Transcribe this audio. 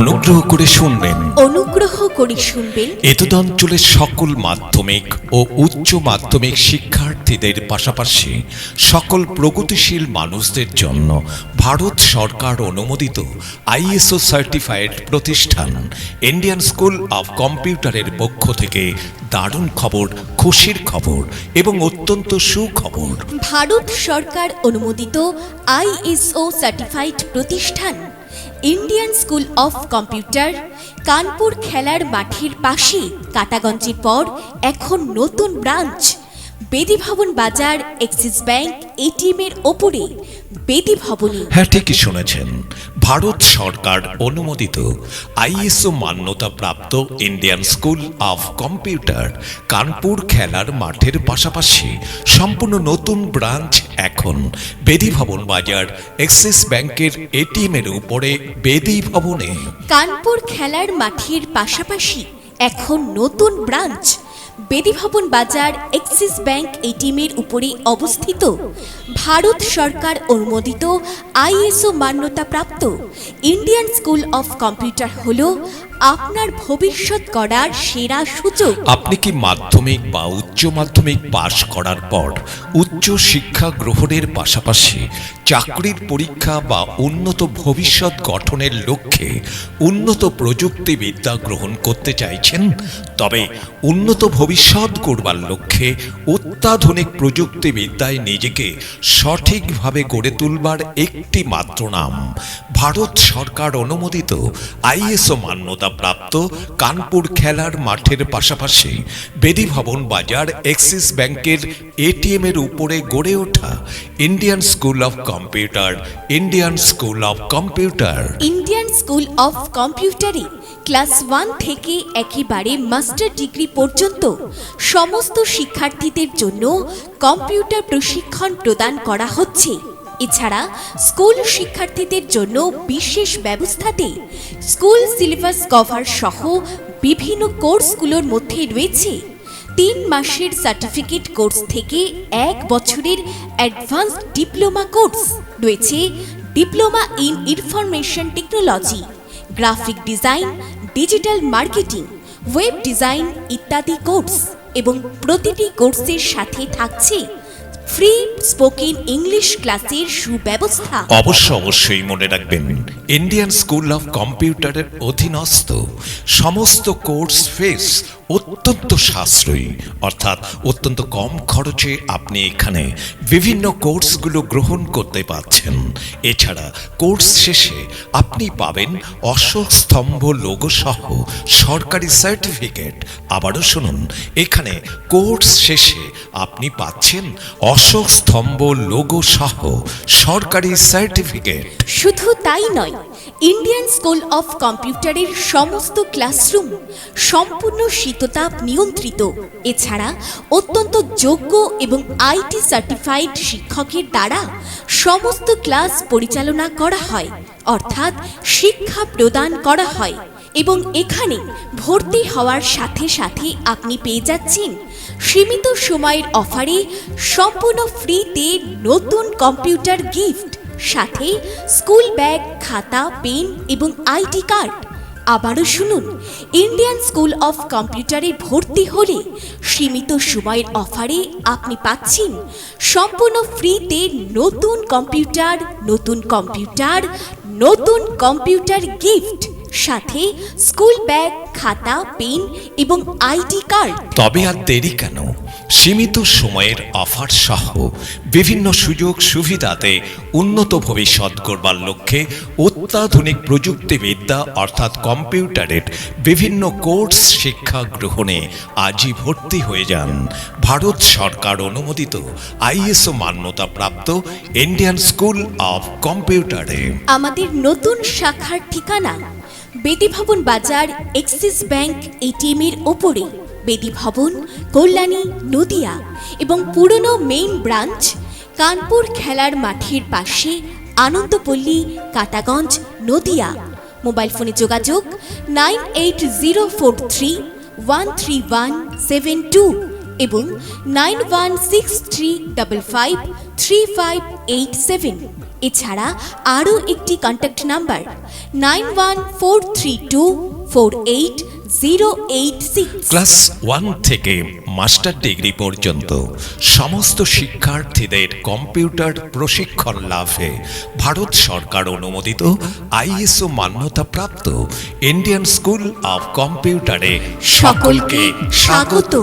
অনুগ্রহ করে শুনবেন। অনুগ্রহ করে শুনবেন। এতদঞ্চলের সকল মাধ্যমিক ও উচ্চ মাধ্যমিক শিক্ষার্থীদের পাশাপাশি সকল প্রগতিশীল মানুষদের জন্য ভারত সরকার অনুমোদিত আইএসও সার্টিফাইড প্রতিষ্ঠান ইন্ডিয়ান স্কুল অফ কম্পিউটারের পক্ষ থেকে দারুণ খবর, খুশির খবর এবং অত্যন্ত সুখবর। ভারত সরকার অনুমোদিত আইএসও সার্টিফাইড প্রতিষ্ঠান Indian school of computer Kanpur খেলার মাঠের পাশে কাটাগঞ্জের পর এখন নতুন ব্রাঞ্চ বেদি ভবন বাজার, এক্সিস ব্যাংক এটিএম এর ওপরে বেদি ভবনে। হ্যাঁ, ঠিকই শুনেছেন। ভারত সরকার অনুমোদিত আইএসও মান্যতা প্রাপ্ত Indian school of computer Kanpur খেলার মাঠের পাশাপাশি সম্পূর্ণ নতুন ব্রাঞ্চ এখন বেদি ভবন বাজার, এক্সিস ব্যাংকের এটিএম এর উপরে বেদি ভবনে। কানপুর খেলার মাঠের পাশাপাশি এখন নতুন ব্রাঞ্চ বেদি ভবন বাজার, এক্সিস ব্যাংক এটিএম এর উপরে অবস্থিত ভারত সরকার অনুমোদিত আইএসও মান্যতা প্রাপ্ত ইন্ডিয়ান স্কুল অফ কম্পিউটার হলো আপনার ভবিষ্যৎ গড়ার সেরা সুযোগ। আপনি কি মাধ্যমিক বা উচ্চ মাধ্যমিক পাশ করার পর উচ্চ শিক্ষা গ্রহণের পাশাপাশি চাকরির পরীক্ষা বা উন্নত ভবিষ্যৎ গঠনের লক্ষ্যে উন্নত প্রযুক্তিবিদ্যা গ্রহণ করতে চাইছেন? তবে উন্নত ভবিষ্যৎ গড়বার লক্ষ্যে অত্যাধুনিক প্রযুক্তিবিদ্যায় নিজেকে সঠিকভাবে গড়ে তুলবার একটি মাত্র নাম ভারত সরকার অনুমোদিত আইএসও মান্যতা প্রাপ্ত কানপুর খেলার মাঠের পাশাপাশি বেদি ভবন বাজার, এক্সিস ব্যাংকের এটিএম এর উপরে গড়ে ওঠা Indian school of computer. Indian school of computer Indian school of কম্পিউটারে ক্লাস 1 থেকে একেবারে মাস্টার ডিগ্রি পর্যন্ত সমস্ত শিক্ষার্থীদের জন্য কম্পিউটার প্রশিক্ষণ প্রদান করা হচ্ছে। এছাড়া স্কুল শিক্ষার্থীদের জন্য বিশেষ ব্যবস্থাতে স্কুল সিলেবাস কভার সহ বিভিন্ন কোর্সগুলোর মধ্যে রয়েছে 3 মাসের সার্টিফিকেট কোর্স থেকে 1 বছরের অ্যাডভান্সড ডিপ্লোমা কোর্স, রয়েছে diploma in information technology, graphic design, digital marketing, web design ইত্যাদি কোর্স এবং প্রতিটি কোর্সের সাথে থাকছে ফ্রি স্পোকেন ইংলিশ ক্লাসের সুব্যবস্থা। অবশ্যই মনে রাখবেন, ইন্ডিয়ান স্কুল অফ কম্পিউটারের অধীনস্থ সমস্ত কোর্স ফিস অত্যন্ত সাশ্রয়ী, অর্থাৎ অত্যন্ত কম খরচে আপনি এখানে বিভিন্ন কোর্সগুলো গ্রহণ করতে পারছেন। এছাড়া কোর্স শেষে আপনি পাবেন অশোক স্তম্ভ লোগো সহ সরকারি সার্টিফিকেট। আবারও শুনুন, এখানে কোর্স শেষে আপনি পাচ্ছেন অশোক স্তম্ভ লোগো সহ সরকারি সার্টিফিকেট। শুধু তাই নয়, ইন্ডিয়ান স্কুল অফ কম্পিউটারের সমস্ত ক্লাসরুম সম্পূর্ণ শীততাপ নিয়ন্ত্রিত। এছাড়া অত্যন্ত যোগ্য এবং আইটি সার্টিফাইড শিক্ষকের দ্বারা সমস্ত ক্লাস পরিচালনা করা হয়, অর্থাৎ শিক্ষা প্রদান করা হয়। এবং এখানে ভর্তি হওয়ার সাথে সাথে আপনি পেয়ে যাচ্ছেন সীমিত সময়ের অফারে সম্পূর্ণ ফ্রিতে নতুন কম্পিউটার গিফট, সাথে স্কুল ব্যাগ, খাতা, পেন এবং আইডি কার্ড। আবারও শুনুন, ইন্ডিয়ান স্কুল অফ কম্পিউটারে ভর্তি হলে সীমিত সময়ের অফারে আপনি পাচ্ছেন সম্পূর্ণ ফ্রিতে নতুন কম্পিউটার, নতুন কম্পিউটার গিফট, সাথে স্কুল ব্যাগ, খাতা, পেন এবং আইডি কার্ড। তবে আর দেরি কেন? সীমিত সময়ের অফার সহ বিভিন্ন সুযোগ সুবিধাতে উন্নত ভবিষ্যৎ গড়বার লক্ষ্যে অত্যাধুনিক প্রযুক্তিবিদ্যা অর্থাৎ কম্পিউটারের বিভিন্ন কোর্স শিক্ষা গ্রহণে আজই ভর্তি হয়ে যান ভারত সরকার অনুমোদিত আইএসও মান্যতা প্রাপ্ত ইন্ডিয়ান স্কুল অফ কম্পিউটারে। আমাদের নতুন শাখার ঠিকানা বেদি ভবন বাজার, এক্সিস ব্যাংক এটিএম এর ওপরে বেদি ভবন, কল্যাণী, নদিয়া এবং পুরনো মেইন ব্রাঞ্চ কানপুর খেলার মাঠের পাশে আনন্দপল্লী, কাটাগঞ্জ, নদিয়া। মোবাইল ফোনে যোগাযোগ 9804313172 এবং 9163553587। এছাড়া আরও একটি কন্ট্যাক্ট নাম্বার 9143248086। ক্লাস 1 থেকে মাস্টার ডিগ্রি পর্যন্ত সমস্ত শিক্ষার্থীদের কম্পিউটার প্রশিক্ষণ লাভে ভারত সরকার অনুমোদিত আইএসও মান্যতাপ্রাপ্ত ইন্ডিয়ান স্কুল অফ কম্পিউটারে সকলকে স্বাগত।